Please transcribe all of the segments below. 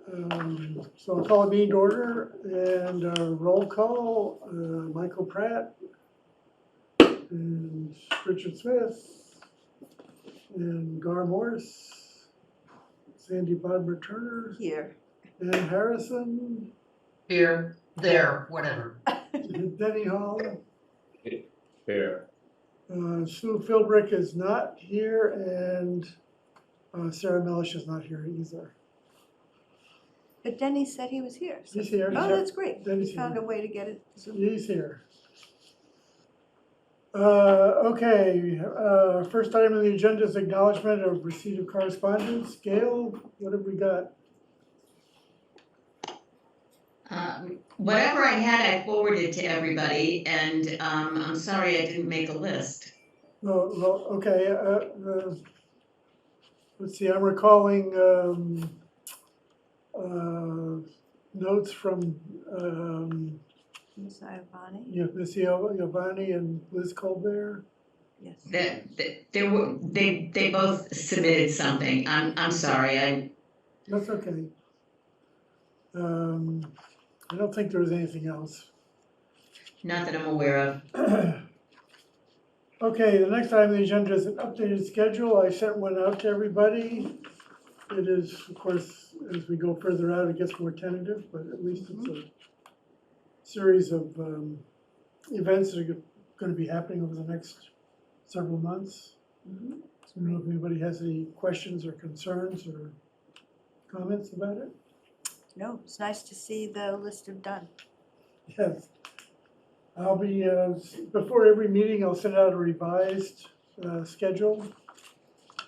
So I'll call a meeting to order and roll call, Michael Pratt and Richard Smith and Gar Morris, Sandy Bodmer Turner, Here. and Harrison, Here, there, whatever. Denny Hall. Here. Sue Philbrick is not here, and Sarah Melish is not here either. But Denny said he was here. So. He's here. Oh, that's great. Denny's He found here. a way to get it. He's here. Okay, first item on the agenda is acknowledgement of receipt of correspondence. Gail, what have we got? Whatever I had, I forwarded to everybody, and I'm sorry I didn't make a list. Well, okay, let's see, I'm recalling notes from Miss Iavani? Miss Giovanni and Liz Colbert. Yes. They both submitted something. I'm sorry. That's okay. I don't think there was anything else. Not that I'm aware of. Okay, the next item on the agenda is an updated schedule. I sent one out to everybody. It is, of course, as we go further out, it gets more tentative, but at least it's a series of events that are going to be happening over the next several months. So I don't know if anybody has any questions or concerns or comments about it. No, it's nice to see the list of done. Yes. I'll be, before every meeting, I'll send out a revised schedule,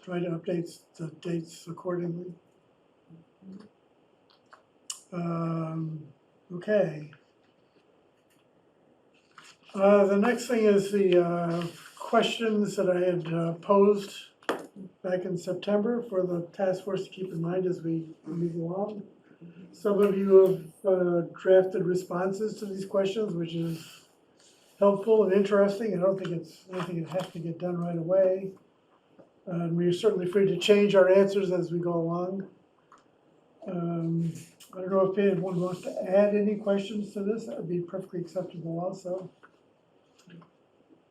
try to update the dates accordingly. Okay. The next thing is the questions that I had posed back in September for the task force to keep in mind as we move along. Some of you have drafted responses to these questions, which is helpful and interesting. I don't think it's anything that has to get done right away. And we're certainly free to change our answers as we go along. I don't know if anyone wants to add any questions to this. That would be perfectly acceptable also.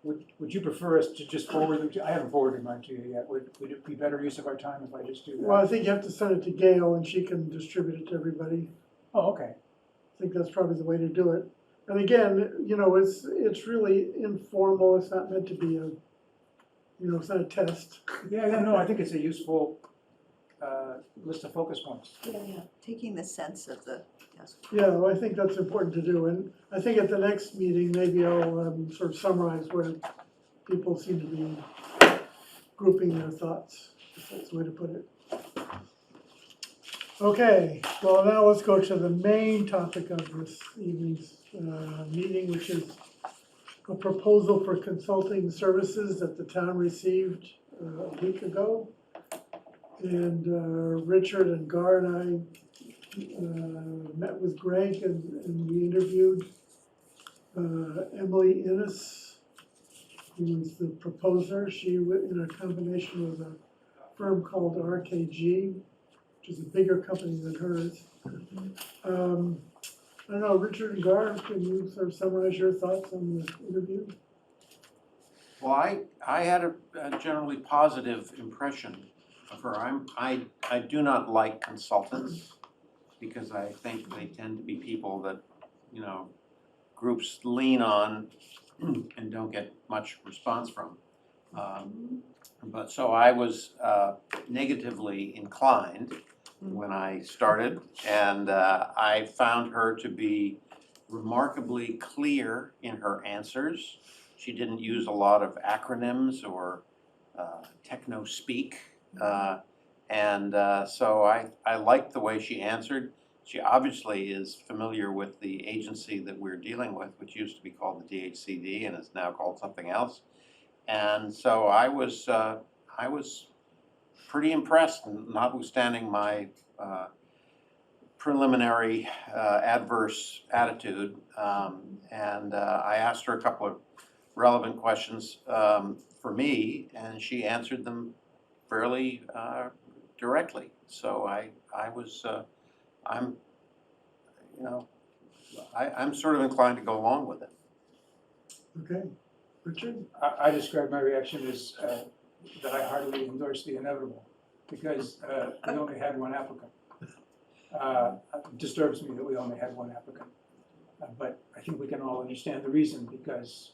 Would you prefer us to just forward them to, I haven't forwarded mine to you yet. Would it be better use of our time if I just do that? Well, I think you have to send it to Gail and she can distribute it to everybody. Oh, okay. I think that's probably the way to do it. And again, you know, it's really informal. It's not meant to be a, it's not a test. Yeah, no, I think it's a useful list of focus points. Yeah. Taking the sense of the task. Yeah, well, I think that's important to do. And I think at the next meeting, maybe I'll sort of summarize where people seem to be grouping their thoughts, if that's the way to put it. Okay, well, now let's go to the main topic of this evening's meeting, which is a proposal for consulting services that the town received a week ago. And Richard and Gar and I met with Greg and we interviewed Emily Innes, who was the proposer. She was in a combination with a firm called RKG, which is a bigger company than hers. I don't know, Richard and Gar, can you sort of summarize your thoughts on the interview? Well, I had a generally positive impression of her. I do not like consultants because I think they tend to be people that, groups lean on and don't get much response from. But so I was negatively inclined when I started, and I found her to be remarkably clear in her answers. She didn't use a lot of acronyms or techno speak, and so I liked the way she answered. She obviously is familiar with the agency that we're dealing with, which used to be called the DHCD and is now called something else. And so I was pretty impressed, notwithstanding my preliminary adverse attitude. And I asked her a couple of relevant questions for me, and she answered them fairly directly. So I was I'm, you know, I'm sort of inclined to go along with it. Okay, Richard? I describe my reaction as that I heartily endorse the inevitable, because we only had one applicant. It disturbs me that we only had one applicant. But I think we can all understand the reason, because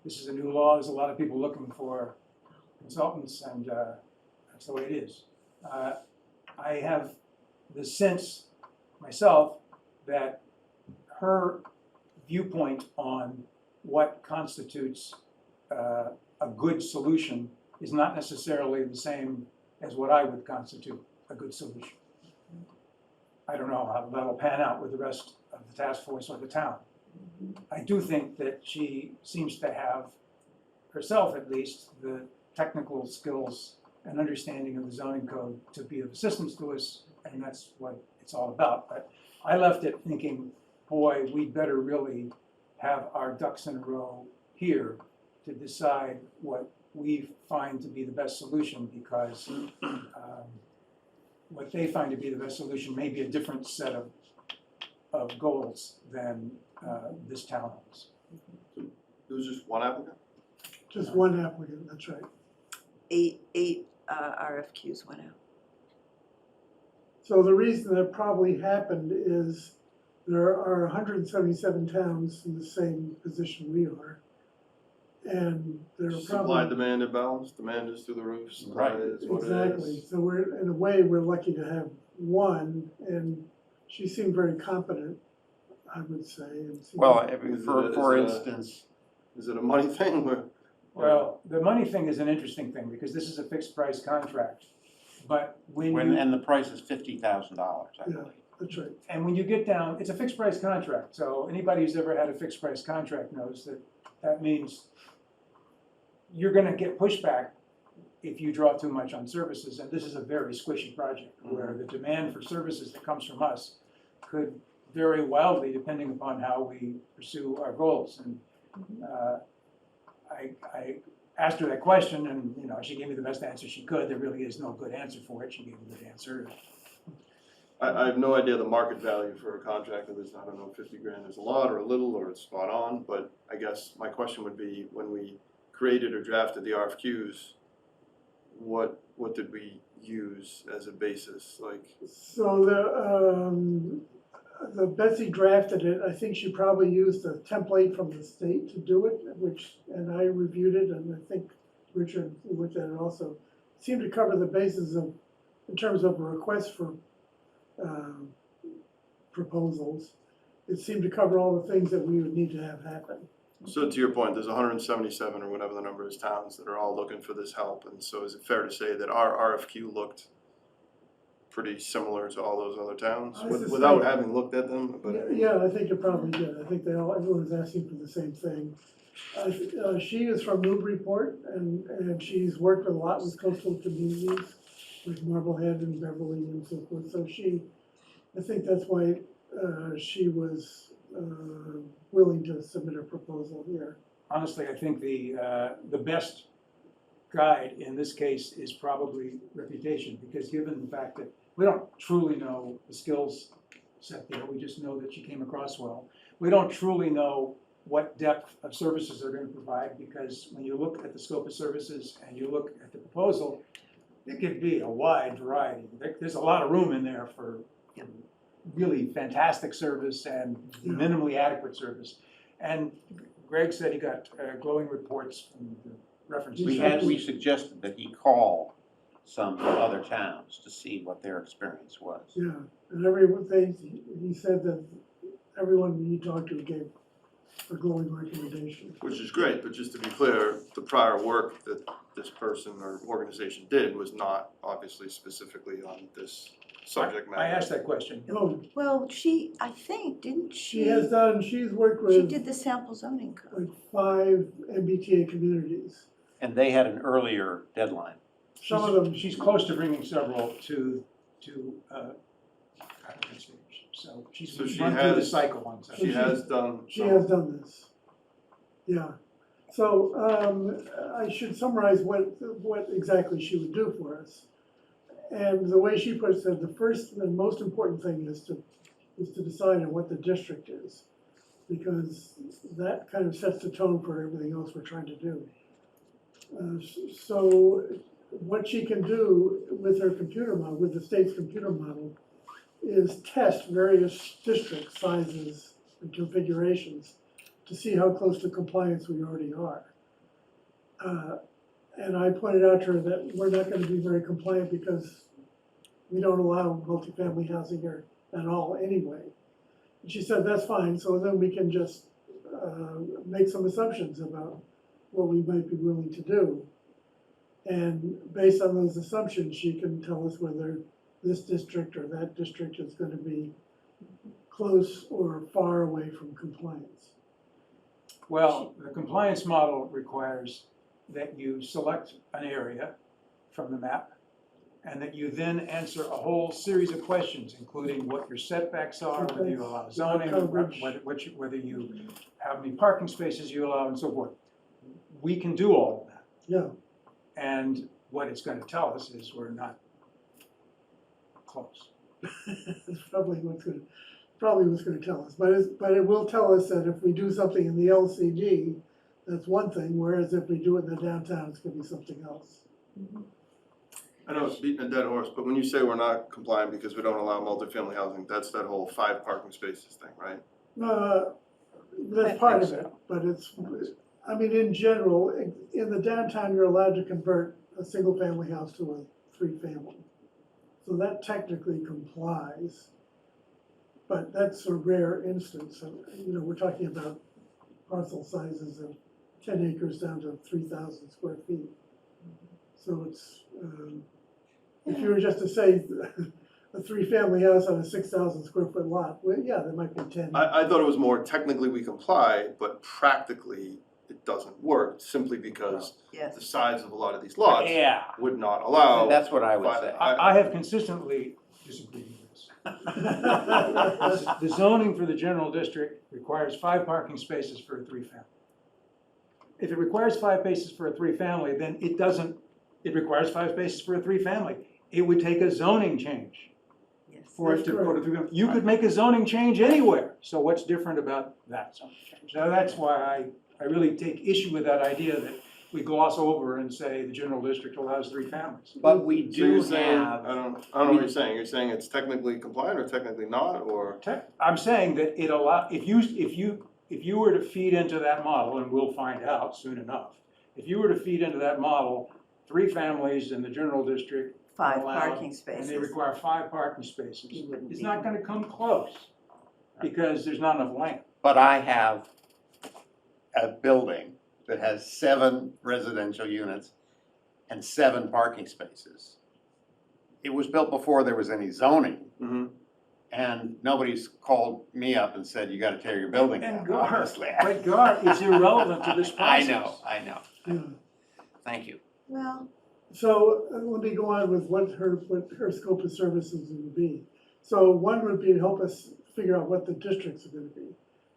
this is a new law, there's a lot of people looking for consultants, and that's the way it is. I have the sense myself that her viewpoint on what constitutes a good solution is not necessarily the same as what I would constitute a good solution. I don't know how that'll pan out with the rest of the task force or the town. I do think that she seems to have, herself at least, the technical skills and understanding of the zoning code to be of assistance to us, and that's what it's all about. But I left it thinking, boy, we'd better really have our ducks in a row here to decide what we find to be the best solution, because what they find to be the best solution may be a different set of goals than this town has. It was just one applicant? Just one applicant, that's right. Eight RFQs went out. So the reason that probably happened is there are 177 towns in the same position we are. And there are Supply, probably, demand imbalance, demand is through the roof, supply Right. is what it exactly, is. so we're, in a way, we're lucky to have one, and she seemed very competent, I would say. And seemed- Well, Is for it a- instance, Is it a money thing or? Well, the money thing is an interesting thing, because this is a fixed price contract. But when you, and the price is $50,000, I Yeah. believe. That's right. and when you get down, it's a fixed price contract, so anybody who's ever had a fixed price contract knows that that means you're gonna get pushback if you draw too much on services, and this is a very squishy project, where the demand for services that comes from us could vary wildly depending upon how we pursue our goals. And I asked her that question, and, you know, she gave me the best answer she could. There really is no good answer for it. She gave a good answer. I have no idea the market value for a contract of this. I don't know if 50 grand is a lot or a little or it's spot on, but I guess my question would be, when we created or drafted the RFQs, what did we use as a basis? Like, So the Betsy drafted it, I think she probably used a template from the state to do it, and I reviewed it, and I think Richard looked at it also. Seemed to cover the basis of, in terms of a request for proposals, it seemed to cover all the things that we would need to have happen. so to your point, there's 177 or whatever the number is towns that are all looking for this help. And so is it fair to say that our RFQ looked pretty similar to all those other towns I without suspect- having looked at them? But Yeah, I think it probably did. I think everyone was asking for the same thing. She is from Newburyport, and she's worked a lot with coastal communities, like Marblehead and Beverly and so forth. So I think that's why she was willing to submit a proposal here. Honestly, I think the best guide in this case is probably reputation, because given the fact that we don't truly know the skills set there, we just know that she came across well. We don't truly know what depth of services they're going to provide, because when you look at the scope of services and you look at the proposal, it could be a wide variety. There's a lot of room in there for really fantastic service and minimally adequate service. And Greg said he got glowing reports from the references. We suggested that he call some other towns to see what their experience was. Yeah, and he said that everyone he talked to gave a glowing recommendation. which is great, but just to be clear, the prior work that this person or organization did was not obviously specifically on this subject matter. I asked that question. Oh, Well, I think, didn't she? she's worked She with did the sample zoning code. like 5 MBTA communities. And they had an earlier deadline. Some of them, She's close to bringing several to applicant stage. So she's So she run through the has- cycle on that. She has done she some. has done this. Yeah. So I should summarize what exactly she would do for us. And the way she puts it, the first and most important thing is to decide on what the district is. Because that kind of sets the tone for everything else we're trying to do. So what she can do with her computer model, with the state's computer model, is test various district sizes and configurations to see how close to compliance we already are. And I pointed out to her that we're not gonna be very compliant because we don't allow multifamily housing here at all anyway. And she said, that's fine, so then we can just make some assumptions about what we might be willing to do. And based on those assumptions, she can tell us whether this district or that district is gonna be close or far away from compliance. Well, the compliance model requires that you select an area from the map, and that you then answer a whole series of questions, including what your setbacks are, whether you allow zoning, Coverage. whether you, how many parking spaces you allow, and so forth. We can do all of that, Yeah, and what it's gonna tell us is we're not close. that's probably what's gonna tell us, but it will tell us that if we do something in the LCD, that's one thing, whereas if we do it in the downtown, it's gonna be something else. I know it's beating a dead horse, but when you say we're not compliant because we don't allow multifamily housing, that's that whole 5 parking spaces thing, right? That's part of it, but it's, I mean, in general, in the downtown, you're allowed to convert a single-family house to a 3-family. So that technically complies, but that's a rare instance, and, you know, we're talking about parcel sizes of 10 acres down to 3,000 square feet. So it's, if you were just to say a 3-family house on a 6,000 square foot lot, well, yeah, there might be 10. I thought it was more technically we comply, but practically it doesn't work simply because Yes. the size of a lot of these lots Yeah, would not allow. That's what I would fi- say. I have consistently disagreed with this. The zoning for the general district requires 5 parking spaces for a 3-family. If it requires 5 spaces for a 3-family, then it requires 5 spaces for a 3-family. It would take a zoning change Yes. for it That's to go to correct. 3-family. You could make a zoning change anywhere, so what's different about that zoning change? So that's why I really take issue with that idea that we gloss over and say the general district allows 3 families. But we So you're do saying, have, I don't know what you're saying, you're saying it's technically compliant or technically not, or? I'm saying that if you were to feed into that model, and we'll find out soon enough, if you were to feed into that model, 3 families in the general district are 5 allowed, parking and spaces. they require 5 parking spaces, You wouldn't it's be- not gonna come close, because there's not enough land. But I have a building that has 7 residential units and 7 parking spaces. It was built before there was any zoning, Mm-hmm. and nobody's called me up and said, you gotta tear your building And down, Gar, obviously. but Gar, it's irrelevant to this I process. know. Yeah. Thank you. Well, So let me go on with what her scope of services would be. So one would be to help us figure out what the districts are gonna be.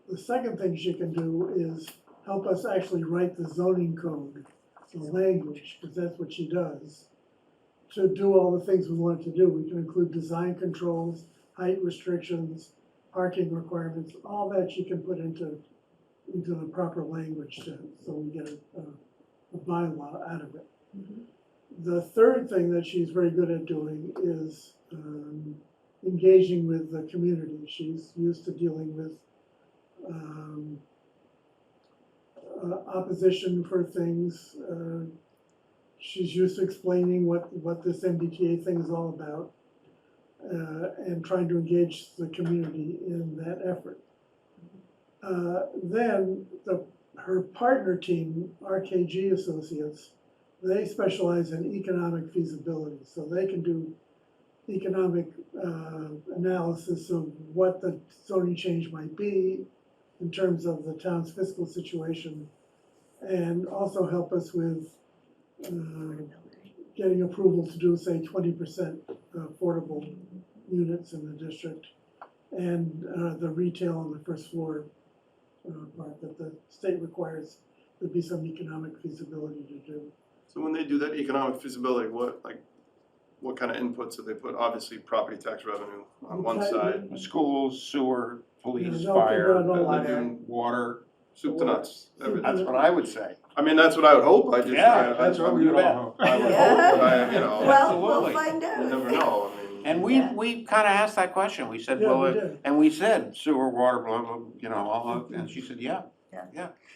The second thing she can do is help us actually write the zoning code, the language, because that's what she does, to do all the things we want it to do. We can include design controls, height restrictions, parking requirements, all that she can put into the proper language so we get a bylaw out of it. The third thing that she's very good at doing is engaging with the community. She's used to dealing with opposition for things. She's used to explaining what this MBTA thing is all about and trying to engage the community in that effort. Then her partner team, RKG Associates, they specialize in economic feasibility, so they can do economic analysis of what the zoning change might be in terms of the town's fiscal situation, and also help us with getting approval to do, say, 20% affordable units in the district, and the retail on the first floor part that the state requires there be some economic feasibility to do. So when they do that economic feasibility, what, like, what kind of inputs did they put? Obviously, property tax revenue on one Okay. side, Schools, sewer, police, Yeah, they'll fire, figure out all they're that. doing water, soup to nuts, everything. that's what I would say. I mean, that's what I would hope, I just, Yeah, That's what we would all hope. I would Yeah. hope, but I, you know, Well, we'll Absolutely. find you out. never know, I mean. And Yeah. we kind of asked that question, we said, Yeah, well, we did. and we said sewer, water, blah, blah, you know, all of, and she said, yeah.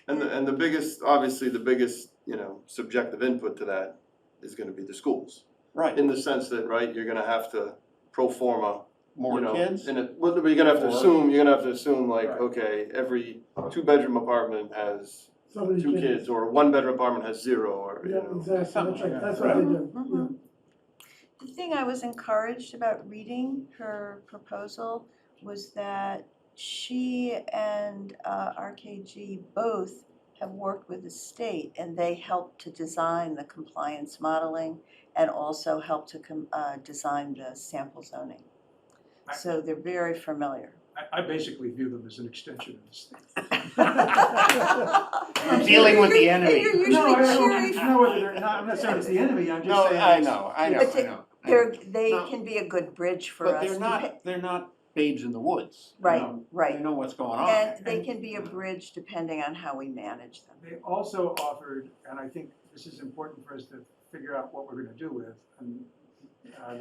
And the biggest, obviously, the biggest, you know, subjective input to that is gonna be the schools. Right, In the sense that, right, you're gonna have to pro forma, more you know, kids, and it, well, you're gonna have to Or- assume, like, Right. okay, every 2-bedroom apartment has So many 2 kids, or a 1-bedroom apartment has 0, or, you Yeah, know. exactly, Something that's like right, that. that's what they do, yeah. Mhm. The thing I was encouraged about reading her proposal was that she and RKG both have worked with the state, and they helped to design the compliance modeling and also helped to design the sample zoning. So they're very familiar. I basically view them as an extension of the state. We're dealing with the enemy. And you're usually No, I cheering don't know whether they're, I'm not saying it's the enemy, I'm no, just saying. I it's- know, I know, But I know. They No. can be a good bridge for But us. they're not babes in the woods. you Right, know, right. They know what's going on. And they can be a bridge depending on how we manage them. They also offered, and I think this is important for us to figure out what we're gonna do with, and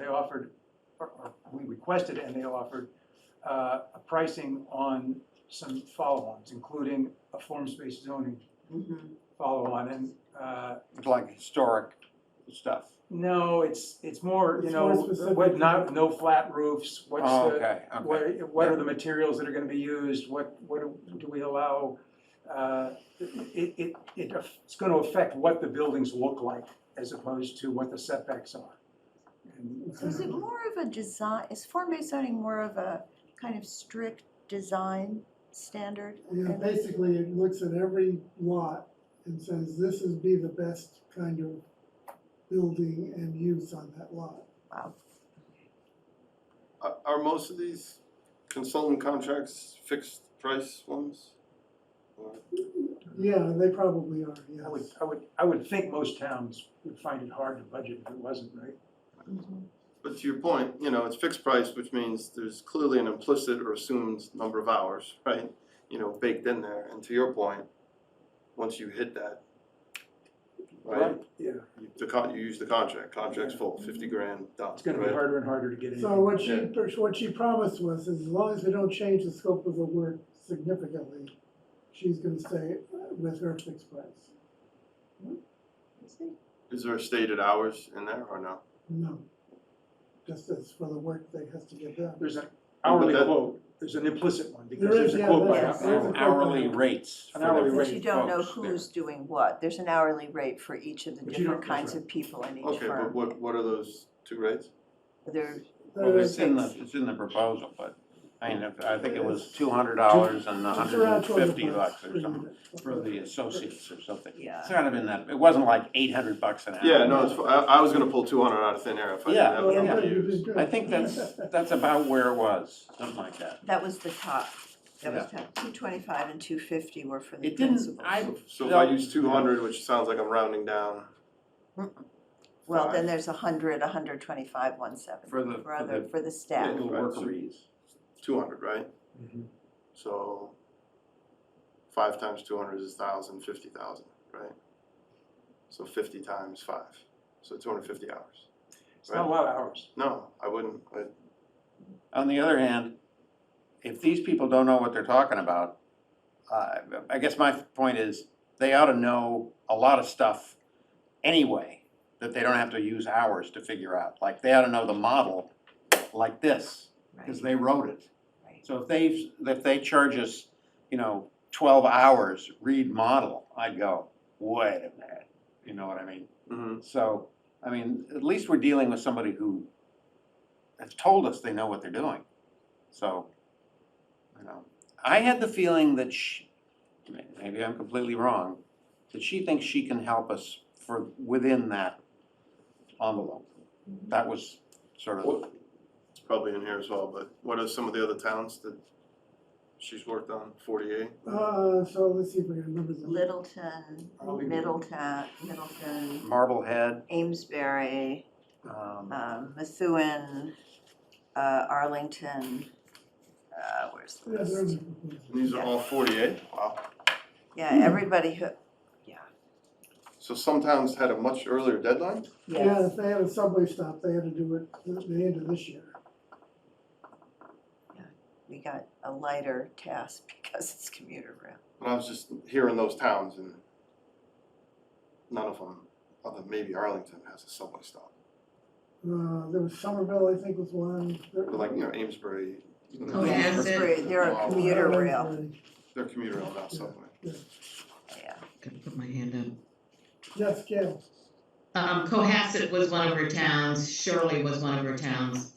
they offered, or we requested and they offered, a pricing on some follow-ons, including a form-based zoning follow-on, and, It's like historic stuff. no, it's more, you It's know, more specific. what, not, no flat roofs, what's Oh, the, okay, okay. what are the materials that are gonna be used, what do we allow? It's gonna affect what the buildings look like as opposed to what the setbacks are. And, So is it more of a design, is form-based zoning more of a kind of strict design standard? Yeah, basically, it looks at every lot and says, this is be the best kind of building and use on that lot. Wow. Are most of these consultant contracts fixed price ones? Or- Yeah, they probably are, yes. I would think most towns would find it hard to budget if it wasn't, right? But to your point, you know, it's fixed price, which means there's clearly an implicit or assumed number of hours, right? You know, baked in there, and to your point, once you hit that, right? Yeah, You use the contract's full, 50 grand, done, it's gonna be right? harder and harder to get in. So what she promised was, as long as we don't change the scope of the work significantly, she's gonna stay with her fixed price. Is there stated hours in there or no? No. Just as for the work that has to get done. There's an hourly that- quote, there's an implicit one, because There there's is, a yeah, quote by there's a- Hourly rates. An for the hourly But rate. you don't know folks there. who's doing what. There's an hourly rate for each of the But you don't- different that's kinds right. of people in each Okay, but firm. what are those 2 rates? They're Well, There's- it's in the proposal, but I mean, I think it was $200 and It's $150 around 200 bucks per or something unit. for the associates or something. Yeah. It's kind of in that, it wasn't like $800 an hour. Yeah, no, I was gonna pull 200 out of thin air if I didn't Yeah, have Well, the good, number to you use. did good. I think that's about where it was, something like that. That was the top. That was top. 225 and 250 were for the It didn't, principals. So if I use 200, which sounds like I'm rounding down. Well, then five. there's 100, 125, 170 For the- for for other, the- for the staff. little Right, so- workeries. 200, right? Mhm. So 5 times 200 is 1,000, 50,000, right? So 50 times 5, so 250 hours. It's not a lot of hours. No, I wouldn't, On the other hand, if these people don't know what they're talking about, I guess my point is, they ought to know a lot of stuff anyway, that they don't have to use hours to figure out. Like, they ought to know the model like this, because they wrote it. Right. So if they charge us, 12 hours, read model, I'd go, wait a minute, you know what I mean? Mhm. So, I mean, at least we're dealing with somebody who has told us they know what they're doing. So, I had the feeling that maybe I'm completely wrong, that she thinks she can help us within that envelope. That was sort of, What- it's probably in here as well, but what are some of the other towns that she's worked on? 48? So let's see if I can remember the. Littleton, I'll leave it. Middleton, Marblehead, Amesbury, Methuen, Arlington, where's the Yeah, they're in list? the proposal. These are all 48, wow. Yeah, everybody who, So some towns had a much earlier deadline? Yeah, if they had a subway stop, they had to do it at the end of this year. we got a lighter task because it's commuter rail. And I was just hearing those towns and none of them, other than maybe Arlington, has a subway stop. There was Somerville, I think was one. But like, Amesbury, Oh, yeah. They're a commuter rail, they're commuter rail, not subway. yeah. Gotta put my hand up. Yes, Gail. Cohasset was one of her towns, Shirley was one of her towns.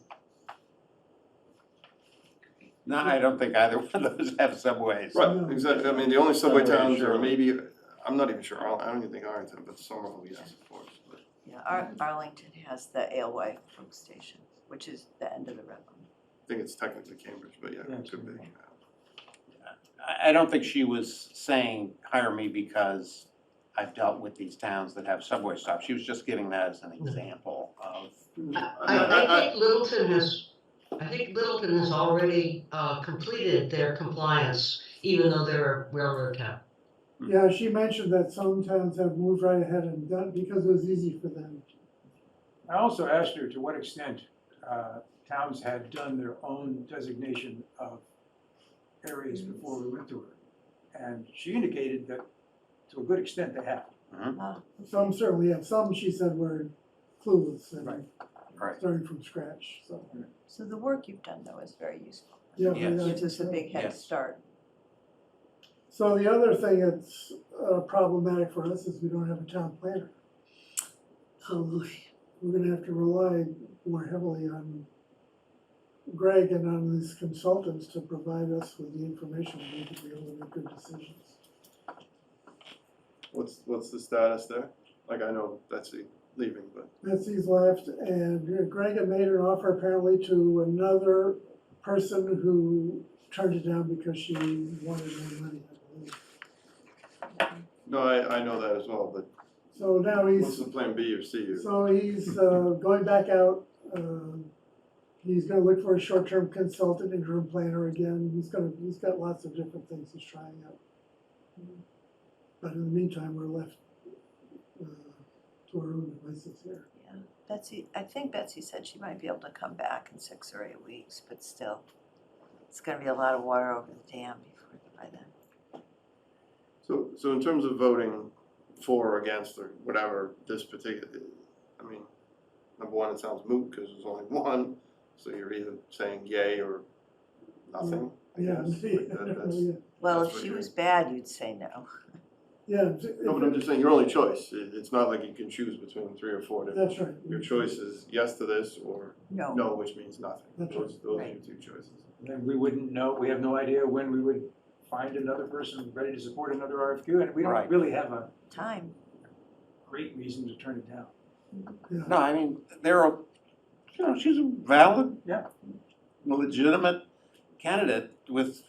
No, I don't think either one of those have subways. Right, No. exactly, I mean, the only subway Subway, towns are sure. maybe, I'm not even sure, I don't even think Arlington, but Somerville, yes, of course. But Yeah, Arlington has the Alewife Folk Station, which is the end of the railroad. I think it's technically Cambridge, but yeah, Yeah, it could be. I don't think she was saying, hire me because I've dealt with these towns that have subway stops. She was just giving that as an example of. I think Littleton has already completed their compliance, even though they're a railroad town. Yeah, she mentioned that some towns have moved right ahead and done, because it was easy for them. I also asked her to what extent towns had done their own designation of areas before we went to her. And she indicated that to a good extent they have. Some certainly have, some, she said, were clueless and Right. Right. starting from scratch, so. So the work you've done though is very useful. Yeah, Yes. yeah, I Gives us a think so. big head Yes. start. So the other thing that's problematic for us is we don't have a town planner. So we're gonna have to rely more heavily on Greg and on his consultants to provide us with the information we need to be able to make good decisions. What's the status there? Like, I know that's leaving, but Betsy's left, and Greg had made an offer apparently to another person who turned it down because she wanted more money, I believe. no, I know that as well, but So now what's he's, the plan B or C? so he's going back out. He's gonna look for a short-term consultant, interim planner again. He's got lots of different things he's trying out. But in the meantime, we're left to our own devices here. Yeah, Betsy, I think Betsy said she might be able to come back in 6 or 8 weeks, but still, it's gonna be a lot of water over the dam by then. So in terms of voting for or against or whatever, this particular, I mean, number one, it sounds moot because there's only one, so you're either saying yay or nothing, I Yeah, guess. yeah, Well, That's if what she you're- was bad, you'd say no. yeah. No, but I'm just saying, your only choice, it's not like you can choose between 3 or 4 different. That's right. Your choice is yes to this or No. no, which means nothing. That's Those are your right. 2 choices. And we wouldn't know, we have no idea when we would find another person ready to support another RFQ, and we don't Right. really have a Time. great reason to turn it down. Yeah. No, I mean, she's a valid. Yeah. Legitimate candidate with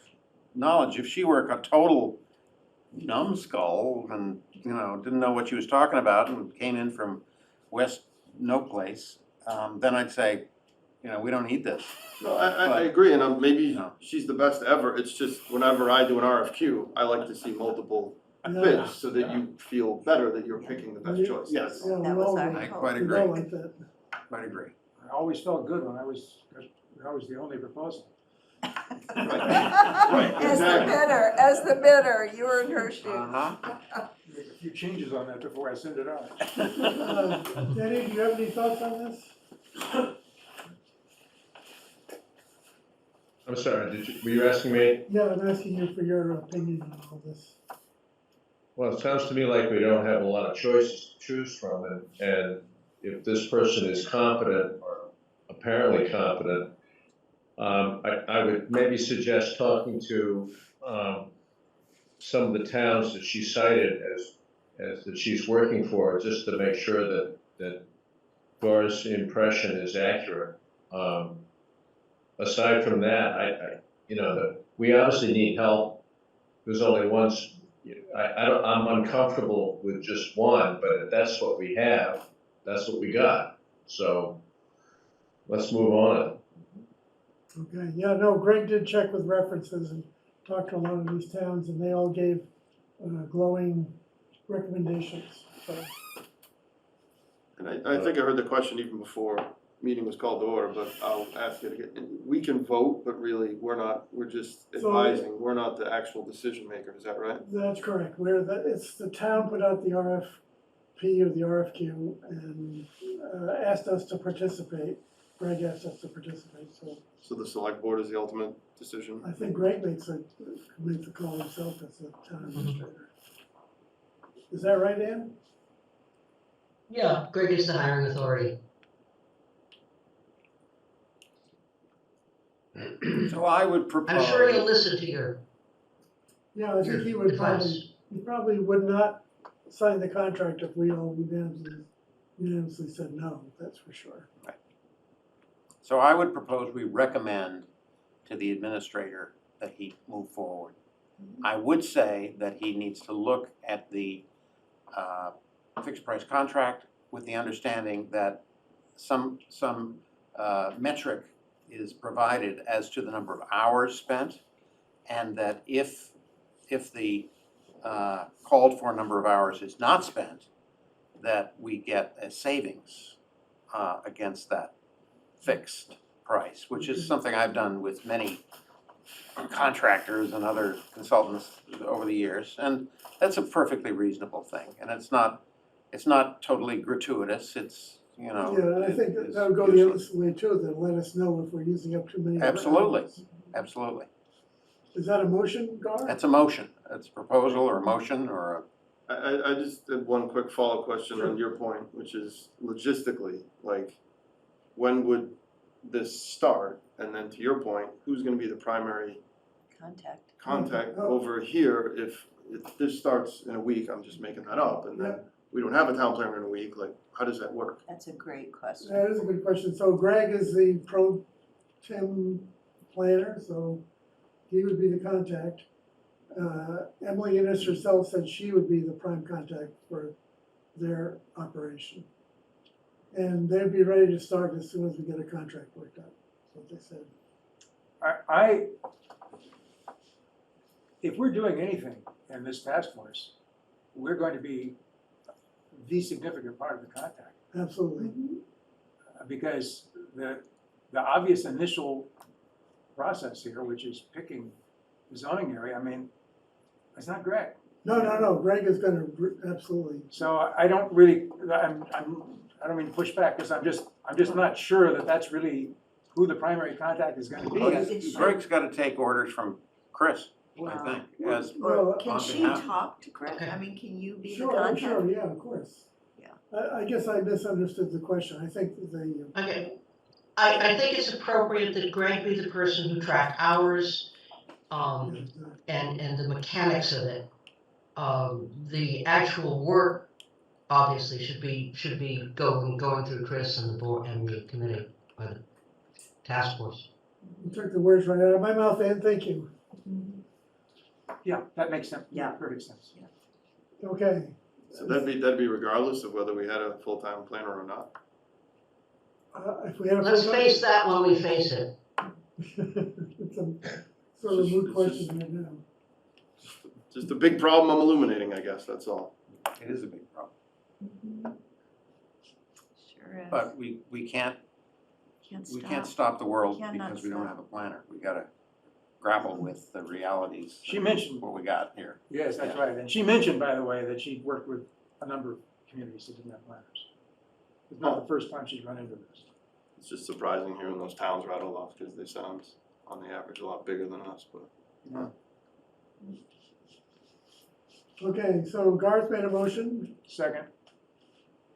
knowledge. If she were a total numbskull and, didn't know what she was talking about and came in from West No Place, then I'd say, we don't need this. No, I But- agree, and maybe No. she's the best ever, it's just whenever I do an RFQ, I like to see multiple bids, so that you feel better that you're picking the best choice. Yes. Yeah, That we was all our do. I hope. quite We agree, all like that. quite agree. I always felt good when I was the only proposal. Right, exactly. As the bidder, you were in her shoes. Uh-huh. Make a few changes on that before I send it out. Danny, do you have any thoughts on this? I'm sorry, were you asking me? Yeah, I'm asking you for your opinion on all this. Well, it sounds to me like we don't have a lot of choices to choose from, and if this person is competent or apparently competent, I would maybe suggest talking to some of the towns that she cited as that she's working for, just to make sure that Dora's impression is accurate. Aside from that, we obviously need help. There's only one. I'm uncomfortable with just one, but if that's what we have, that's what we got. So let's move on it. Okay, yeah, no, Greg did check with references and talked to a lot of these towns, and they all gave glowing recommendations, so. And I think I heard the question even before meeting was called to order, but I'll ask it again. We can vote, but really, we're just So- advising, we're not the actual decision maker, is that right? That's correct, it's the town put out the RFP or the RFQ and asked us to participate. Greg asked us to participate, so So the select board is the ultimate decision? I think Greg makes the call himself as the town administrator. Is that right, Ann? Yeah, Greg is the hiring authority. So I would propose. I'm sure he'll listen to your Yeah, I think he would advice. he probably would not sign the contract if we all unanimously said no, that's for sure. So I would propose we recommend to the administrator that he move forward. I would say that he needs to look at the fixed price contract with the understanding that some metric is provided as to the number of hours spent, and that if the called for number of hours is not spent, that we get a savings against that fixed price, which is something I've done with many contractors and other consultants over the years, and that's a perfectly reasonable thing, and it's not totally gratuitous, it's, you know. Yeah, and I think that would go the other way too, then let us know if we're using up too many. Absolutely. hours. Absolutely. Is that a motion, Gar? That's a motion, it's a proposal or a motion or I just had one quick follow-up question on your point, which is logistically, like, when would this start? And then to your point, who's gonna be the primary contact Oh. over here if this starts in a week, I'm just making that up, and Yeah. then we don't have a town planner in a week, like, how does that work? That's a great question. That is a good question. So Greg is the pro tem planner, so he would be the contact. Emily Innes herself said she would be the prime contact for their operation. And they'd be ready to start as soon as we get a contract worked out, that's what they said. If we're doing anything in this task force, we're going to be the significant part of the contact. Absolutely. Because the obvious initial process here, which is picking the zoning area, I mean, it's not Greg. No, Greg is gonna, absolutely. So I don't really, I don't mean to push back, because I'm just not sure that that's really who the primary contact is gonna be. Greg's gotta take orders from Chris, I think, as, Well, Can on she behalf- talk to Greg? I mean, can you be the Sure, contact? sure, yeah, of course. Yeah. I guess I misunderstood the question. I think that the, Okay, I think it's appropriate that Greg be the person who track hours, and the mechanics of it. The actual work obviously should be going through Chris and the board and the committee, or the task force. you took the words right out of my mouth, Ann, thank you. Yeah, that makes sense, Yeah. perfect sense. Okay. So that'd be regardless of whether we had a full-time planner or not? If we had a. Let's face that when we face it. It's a sort of moot question right now. Just a big problem I'm illuminating, I guess, that's all. it is a big problem. Sure is. But we can't Can't can't stop. stop the world Cannot because we don't stop. have a planner. We gotta grapple with the realities. She of mentioned- what we got here. Yes, that's Yeah. right. And she mentioned, by the way, that she'd worked with a number of communities that didn't have planners. It's not the first time she's run into this. It's just surprising hearing those towns rattle off, because they sound, on the average, a lot bigger than us, but. Okay, so Garth made a motion. Second,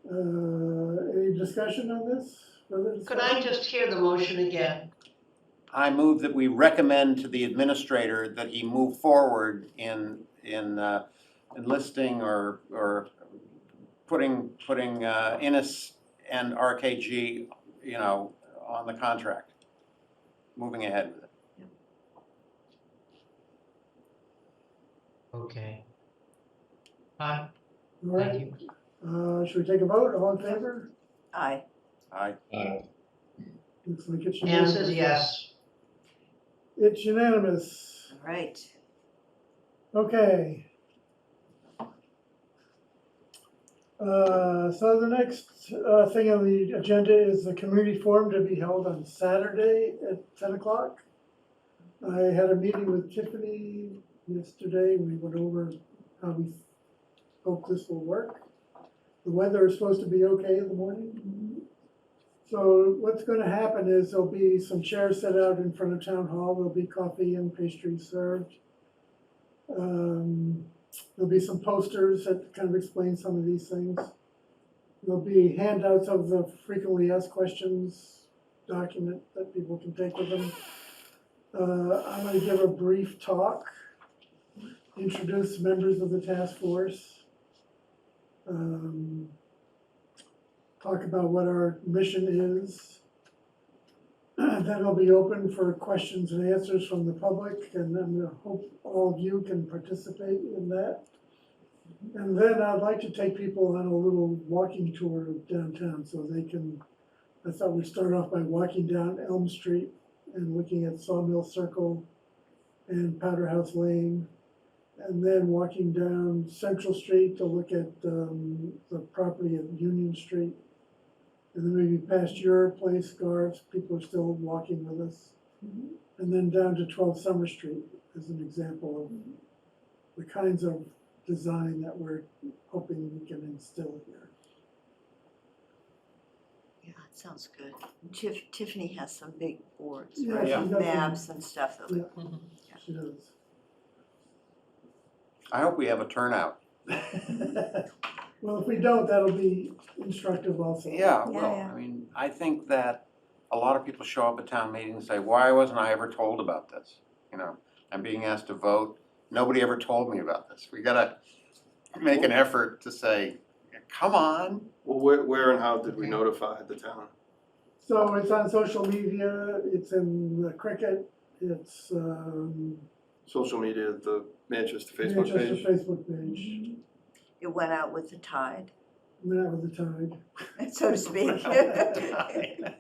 Any discussion on this? Further Could I discussion? just hear the motion again? I move that we recommend to the administrator that he move forward in enlisting or putting Innis and RKG, you know, on the contract, moving ahead with it. Okay. Aye, All right, thank you. should we take a vote? All in favor? Aye. Aye. Looks like it's Anne unanimous. says yes. It's unanimous. All right. Okay. So the next thing on the agenda is the community forum to be held on Saturday at 10 o'clock. I had a meeting with Tiffany yesterday. We went over how we hope this will work. The weather is supposed to be okay in the morning. So what's going to happen is there'll be some chairs set out in front of town hall. There'll be coffee and pastries served. There'll be some posters that kind of explain some of these things. There'll be handouts of the frequently asked questions document that people can take with them. I'm going to give a brief talk, introduce members of the task force, talk about what our mission is. Then it'll be open for questions and answers from the public, and I'm gonna hope all of you can participate in that. And then I'd like to take people on a little walking tour of downtown so they can, I thought we'd start off by walking down Elm Street and looking at Sawmill Circle and Powder House Lane, and then walking down Central Street to look at the property at Union Street. And then maybe past your place, Garth, people are still walking with us. And then down to 12 Summer Street as an example of the kinds of design that we're hoping we can instill here. Yeah, it sounds good. Tiffany has some big boards, Yeah, right? she does some- Maps and stuff. That look- Yeah, she does. I hope we have a turnout. Well, if we don't, that'll be instructive also. Yeah, Yeah, well, yeah. I mean, I think that a lot of people show up at town meetings and say, why wasn't I ever told about this? You know, I'm being asked to vote, nobody ever told me about this. We gotta make an effort to say, come on. Well, where and how did we notify the town? So it's on social media, it's in the Cricket, it's Social media, the Manchester Facebook Manchester page? Facebook page, It went out with the tide, went out with the tide. so to speak. Yeah,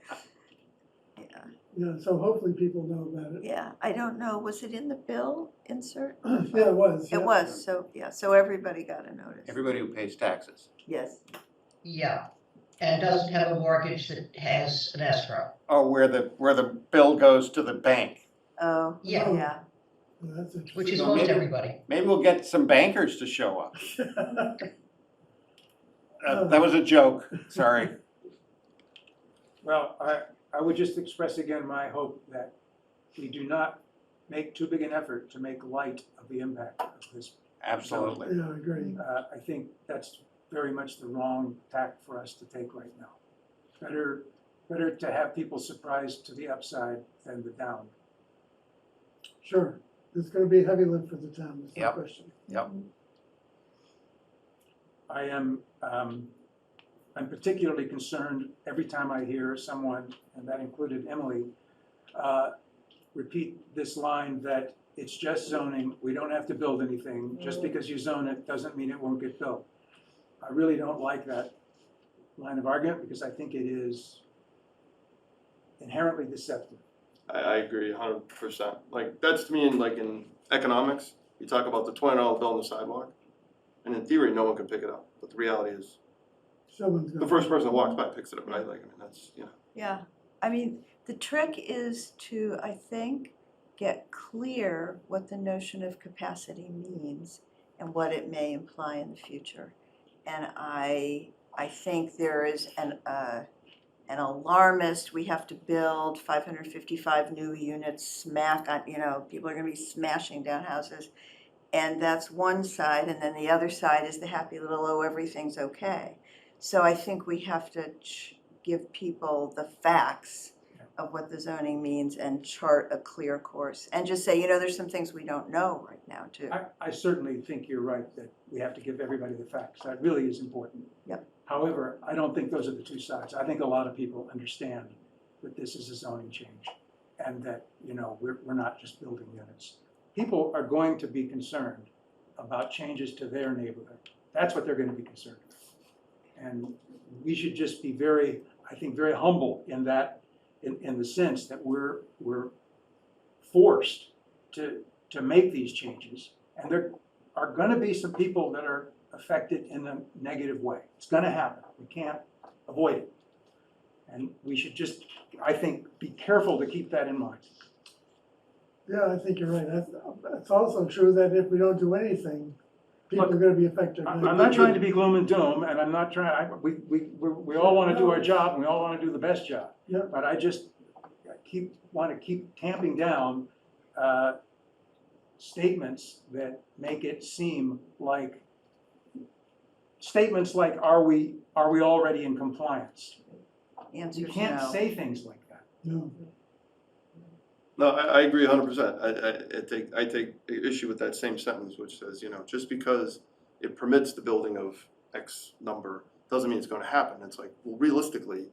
Yeah, so hopefully people know about it. yeah. I don't know, was it in the bill insert? Yeah, it was. It yeah. was, so, yeah, so everybody got a notice. Everybody who pays taxes. Yes. Yeah, and doesn't have a mortgage that has an escrow. Oh, where the bill goes to the bank. Oh, Yeah. yeah. Well, that's interesting. Which is So most maybe- everybody. Maybe we'll get some bankers to show up. That was a joke, sorry. Well, I would just express again my hope that we do not make too big an effort to make light of the impact of this. Absolutely. Yeah, I agree. I think that's very much the wrong tack for us to take right now. Better to have people surprised to the upside than the down. Sure, it's gonna be a heavy lift for the town, there's no Yep. question. Yep. I am, I'm particularly concerned every time I hear someone, and that included Emily, repeat this line that it's just zoning, we don't have to build anything. Just because you zone it doesn't mean it won't get built. I really don't like that line of argument because I think it is inherently deceptive. I agree 100%. Like, that's to me, in economics, you talk about the $20 bill on the sidewalk, and in theory, no one can pick it up. But the reality is, Someone's the gonna. first person that walks by picks it up, right? Like, I mean, that's, you know. Yeah, I mean, the trick is to, I think, get clear what the notion of capacity means and what it may imply in the future. And I think there is an alarmist, we have to build 555 new units, smack on, people are gonna be smashing down houses. And that's one side, and then the other side is the happy little, oh, everything's okay. So I think we have to give people the facts of what the zoning means and chart a clear course. And just say, there's some things we don't know right now too. I certainly think you're right that we have to give everybody the facts. That really is important. Yep. However, I don't think those are the two sides. I think a lot of people understand that this is a zoning change and that, we're not just building units. People are going to be concerned about changes to their neighborhood. That's what they're going to be concerned about. And we should just be very I think, very humble in that, in the sense that we're forced to make these changes. And there are gonna be some people that are affected in a negative way. It's gonna happen. We can't avoid it. And we should just, I think, be careful to keep that in mind. Yeah, I think you're right. It's also true that if we don't do anything, people are gonna be affected. I'm not trying to be gloom and doom, and I'm not trying, we all wanna do our job, and we all wanna do the best job. Yeah. But I just wanna keep tamping down, statements that make it seem like, statements like, are we already in compliance? The answer You is can't no. say things like that. No. No, I agree 100%. I take issue with that same sentence, which says, just because it permits the building of X number, doesn't mean it's gonna happen. It's like, well, realistically,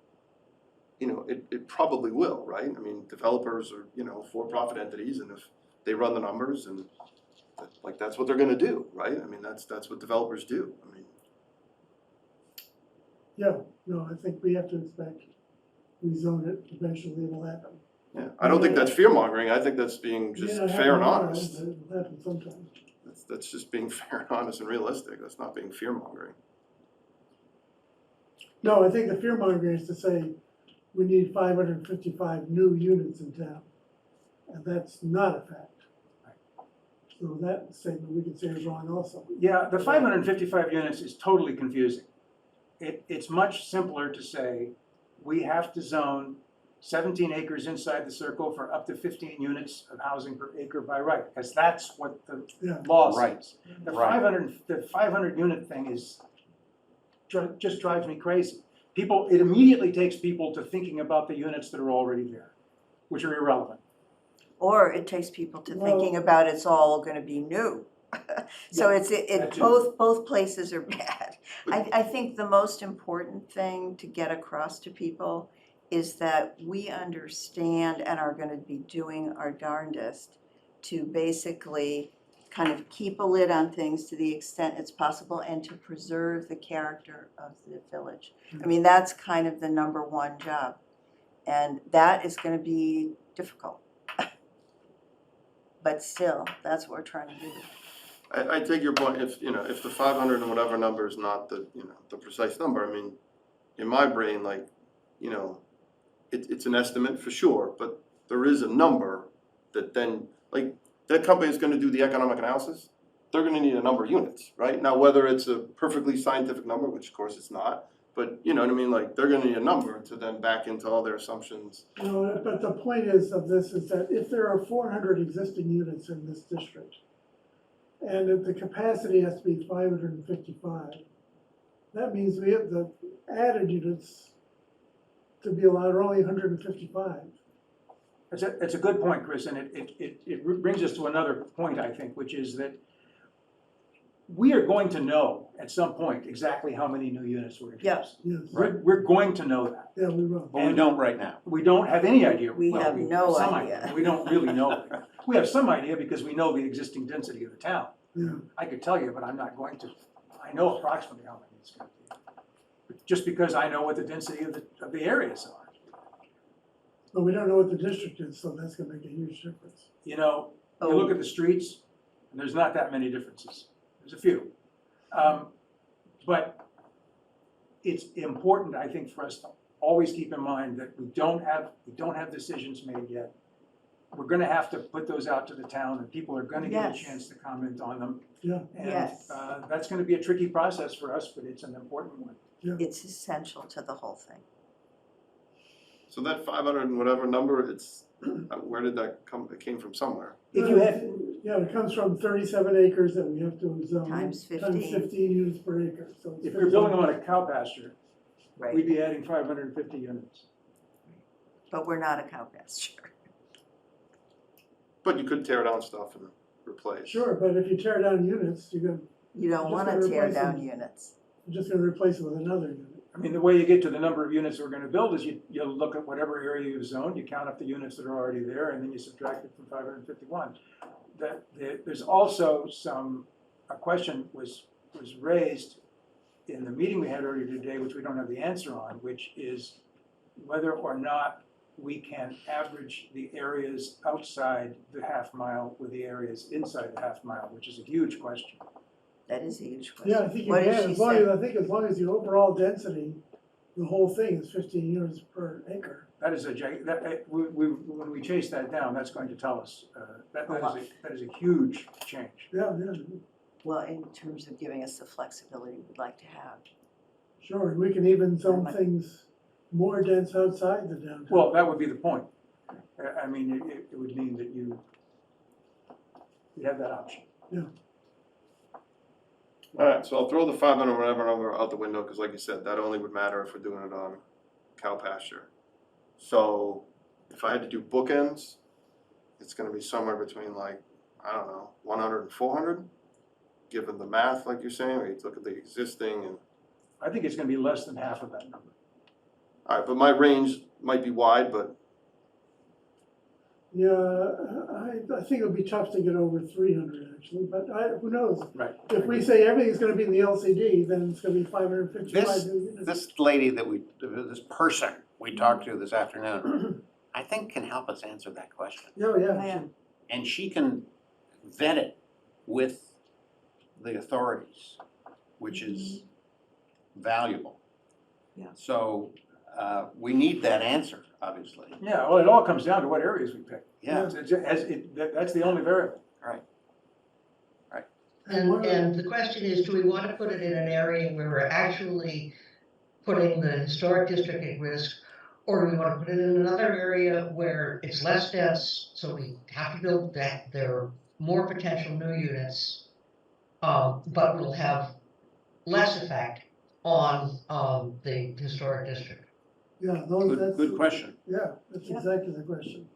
it probably will, right? I mean, developers are, for-profit entities, and if they run the numbers, and that's what they're gonna do, right? I mean, that's what developers do. I mean, Yeah, no, I think we have to expect we zone it, eventually it'll happen. yeah, I don't think that's fear-mongering. I think that's being just May not fair and happen tomorrow, honest. but it'll happen sometime. That's just being fair and honest and realistic. That's not being fear-mongering. No, I think the fear mongering is to say, we need 555 new units in town, and that's not a fact. So that statement we could say is wrong also. Yeah, the 555 units is totally confusing. It's much simpler to say, we have to zone 17 acres inside the circle for up to 15 units of housing per acre by right, because that's what the Yeah. law Right. says. The Right. 500 unit thing just drives me crazy. It immediately takes people to thinking about the units that are already there, which are irrelevant. Or it takes people to thinking about it's all gonna be new. So Yeah, it's, that too. both places are bad. I think the most important thing to get across to people is that we understand and are gonna be doing our darndest to basically kind of keep a lid on things to the extent it's possible and to preserve the character of the village. I mean, that's kind of the number one job. And that is gonna be difficult. But still, that's what we're trying to do. I take your point. If the 500 and whatever number is not the the precise number, I mean, in my brain, it's an estimate for sure, but there is a number that then, that company is gonna do the economic analysis, they're gonna need a number of units, right? Now, whether it's a perfectly scientific number, which of course it's not, but you know what I mean, they're gonna need a number to then back into all their assumptions. No, but the point is that if there are 400 existing units in this district, and if the capacity has to be 555, that means we have the added units to be allowed are only 155. It's a good point, Chris, and it brings us to another point, I think, which is that we are going to know at some point exactly how many new units we're introducing. Yes, We're going to know that. yeah, we will. But we don't right now. We don't have any idea. We Well, have no some idea. We don't really know. We have some idea because we know the existing density of the town. Yeah, I could tell you, but I'm not going to. I know approximately how many it's going to be. Just because I know what the density of the areas are. but we don't know what the district is, so that's gonna make a huge difference. You look at the streets, and there's not that many differences. There's a few. But it's important, I think, for us to always keep in mind that we don't have decisions made yet. We're gonna have to put those out to the town, and people are gonna get a Yes. chance to comment on them. Yeah. And Yes. that's gonna be a tricky process for us, but it's an important one. It's essential to the whole thing. So that 500 and whatever number, where did that come? It came from somewhere. If you had, Yeah, it comes from 37 acres that we have to zone. Times 15. Times 15 units per acre, so it's if you're building 15. on a cow pasture, we'd Right, be adding 550 units. but we're not a cow pasture. But you could tear down stuff and replace. Sure, but if you tear down units, You don't Just wanna gonna tear replace down them. units. you're just gonna replace it with another unit. I mean, the way you get to the number of units we're gonna build is you look at whatever area you've zoned, you count up the units that are already there, and then you subtract it from 551. There's also a question was raised in the meeting we had earlier today, which we don't have the answer on, which is whether or not we can average the areas outside the half mile with the areas inside the half mile, which is a huge question. That is a huge question. Yeah, I think you What can, did she as long say? as, I think as long as the overall density, the whole thing is 15 units per acre. That is when we chase that down, that's going to tell us, that is a huge change. Yeah, yeah, Well, in terms of giving us the flexibility we'd like to have. sure, and we can even zone Right. things more dense outside the downtown. Well, that would be the point. I mean, it would mean that you have that option. Alright, so I'll throw the 500 whatever number out the window, cause like you said, that only would matter if we're doing it on cow pasture. So, if I had to do bookends, it's gonna be somewhere between like, I don't know, 100 and 400, given the math, like you're saying, or you look at the existing and, I think it's gonna be less than half of that number. alright, but my range might be wide, but Yeah, I think it would be tough to get over 300 actually, but who knows? Right. If we say everything's gonna be in the LCD, then it's gonna be 555 This- new units. This lady this person we talked to this afternoon, I think can help us answer that question. Oh, yeah, Yeah. sure. And she can vet it with the authorities, which is valuable. Yeah. So, we need that answer, obviously. Yeah, well, it all comes down to what areas we pick. Yeah, That's the only variable. And the question is, do we want to put it in an area where we're actually putting the historic district at risk? Or do we want to put it in another area where it's less dense, so we have to build that, there are more potential new units, but will have less effect on, the historic district? Yeah, those, that's. good question. Yeah, that's Yeah. exactly the question.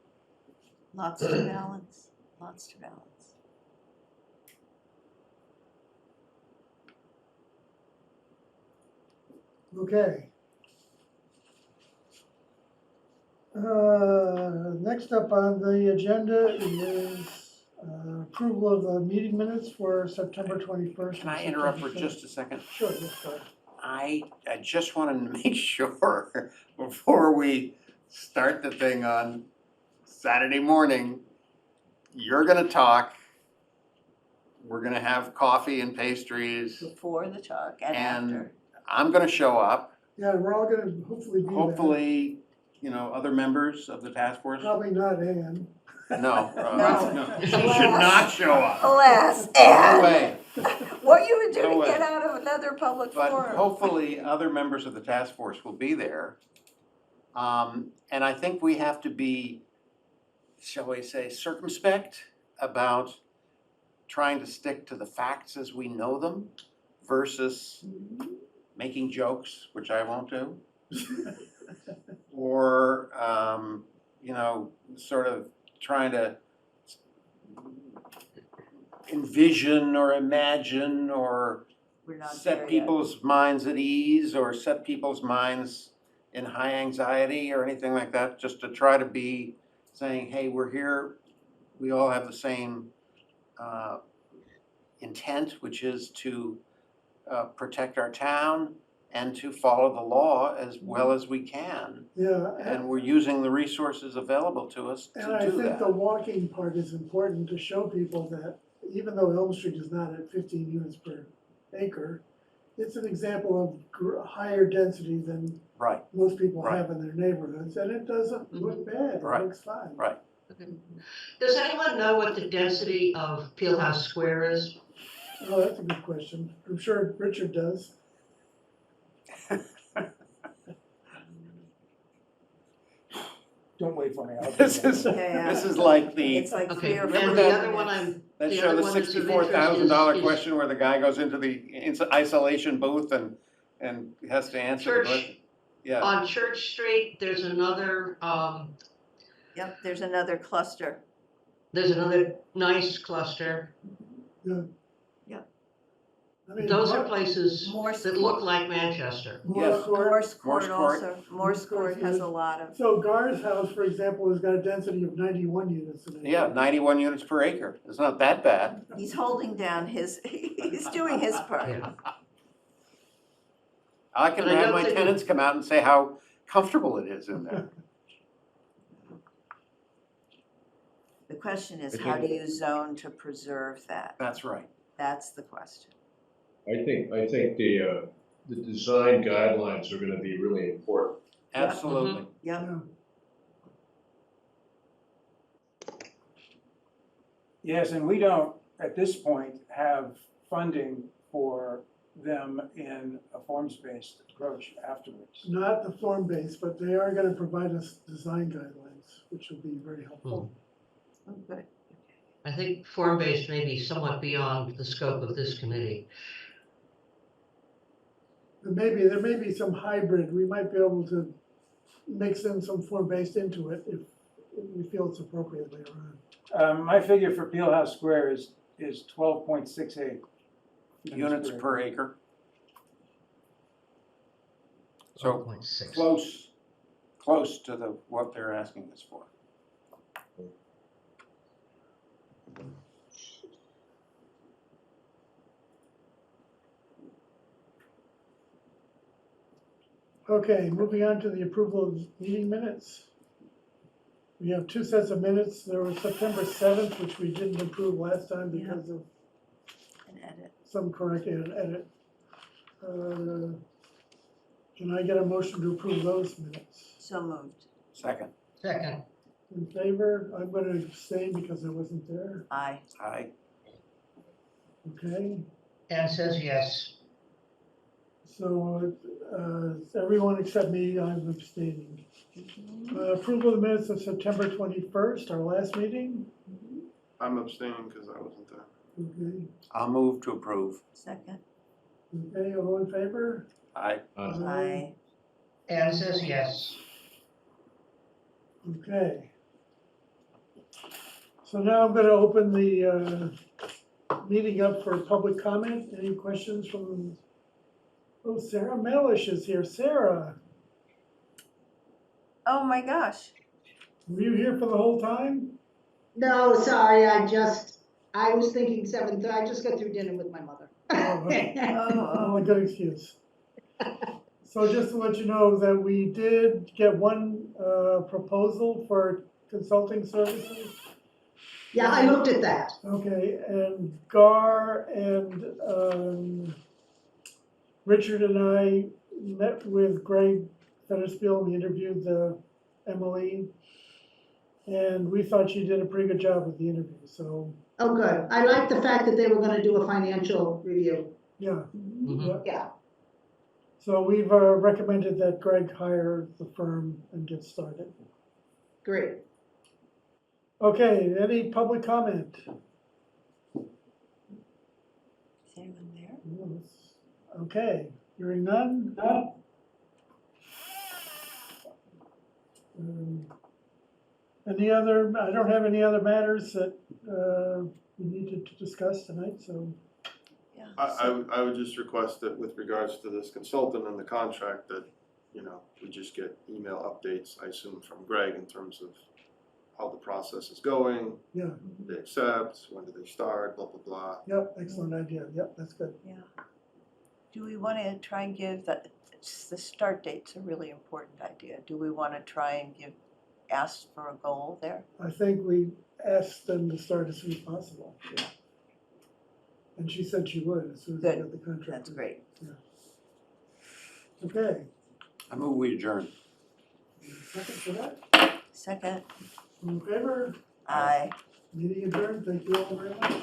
Lots to balance, lots to balance. Okay. Next up on the agenda is approval of the meeting minutes for September 21st. Can I interrupt for just a second? Sure, yes, go ahead. I just wanted to make sure before we start the thing on Saturday morning, you're gonna talk, we're gonna have coffee and pastries, Before the talk and And- after. I'm gonna show up, Yeah, we're all gonna hopefully be there. hopefully, other members of the task force. Probably not Ann. No, No. she should not show up. Alas, No Anne, way. what you would do No to way. get out of another public But forum? hopefully, other members of the task force will be there. And I think we have to be, shall we say, circumspect about trying to stick to the facts as we know them versus making jokes, which I won't do. Or, sort of trying to envision or imagine or We're not there set yet. people's minds at ease or set people's minds in high anxiety or anything like that, just to try to be saying, hey, we're here, we all have the same intent, which is to protect our town and to follow the law as well as we can. Yeah, And we're using the resources available to us and to I do think the that. walking part is important to show people that even though Elm Street is not at 15 units per acre, it's an example of higher density than Right, most people Right. have in their neighborhoods, and it doesn't look bad, Right. it looks fine. right. Does anyone know what the density of Fieldhouse Square is? Oh, that's a good question. I'm sure Richard does. Don't wait for me. I'll do This that. is, Yeah. this is like the, It's like 3 Okay, or and 4 the that- other one minutes. that the show, other the one that's of $64,000 interest is- question where the guy goes into the isolation booth and has to answer the Church. question. Yeah, On Church Street, there's another, Yep, there's another cluster. nice cluster. I mean, Those are places Morse that look like Manchester. Morse court. Morse Morse Court Court. also, Morse Court has a lot of, So Gar's house, for example, has got a density of 91 units in it. yeah, 91 units per acre. It's not that bad. he's holding down his, he's doing his part. Yeah. I can But I have don't my think tenants come out and say how comfortable it is in there. The question is, I how do think- you zone to preserve that? That's right. That's the question. I think the design guidelines are gonna be really important. Absolutely. Yep. Yeah. Yes, and we don't, at this point, have funding for them in a forms-based approach afterwards. Not the form-based, but they are gonna provide us design guidelines, which will be very helpful. Oh, good. I think form-based may be somewhat beyond the scope of this committee. But maybe, there may be some hybrid, we might be able to mix in some form-based into it if we feel it's appropriate later on. My figure for Peel House Square is 12.68. Units per acre. So 1.6. close to what they're asking us for. Okay, moving on to the approval of meeting minutes. We have two sets of minutes. There was September 7th, which we didn't approve last time because of An edit. some corrected edit. Can I get a motion to approve those minutes? So moved. Second. Second, In favor? I'm gonna abstain because I wasn't there. Aye. Aye. Okay, Anne says yes. so, everyone except me, I'm abstaining. Approval of the minutes of September 21st, our last meeting. I'm abstaining because I wasn't there. Okay, I'll move to approve. Second. okay, all in favor? Aye. Aye. Anne says yes. Okay. So now I'm gonna open the meeting up for public comment. Any questions from, oh, Sarah Melish is here. Sarah, Oh, my gosh. were you here for the whole time? No, sorry, I was thinking 7:30, I just got through dinner with my mother. Oh, a good excuse. So just to let you know that we did get one proposal for consulting services. Yeah, I looked at that. Okay, and Gar and Richard and I met with Greg Fetterspiel, we interviewed Emily, and we thought she did a pretty good job with the interview, so, Oh, good. I like the fact that they were gonna do a financial review. yeah. Mhm. Yeah. Yeah. So we've recommended that Greg hire the firm and get started. Great. Okay, any public comment? Is anyone there? Okay, hearing none? Any other, I don't have any other matters that we needed to discuss tonight, so, Yeah. I would just request that with regards to this consultant and the contract that, you know, we just get email updates, I assume from Greg in terms of how the process is going, yeah, they accept, when do they start, blah, blah, blah. yep, excellent idea, yep, that's good. Yeah. Do we want to try and give the start date's a really important idea. Do we want to try and ask for a goal there? I think we asked them to start as soon as possible. Yeah. And she said she would, as soon as they Good. got the contract. That's great. Okay, I move we adjourn. second for that, Second. all in favor? Aye. Meeting adjourned, thank you all very much.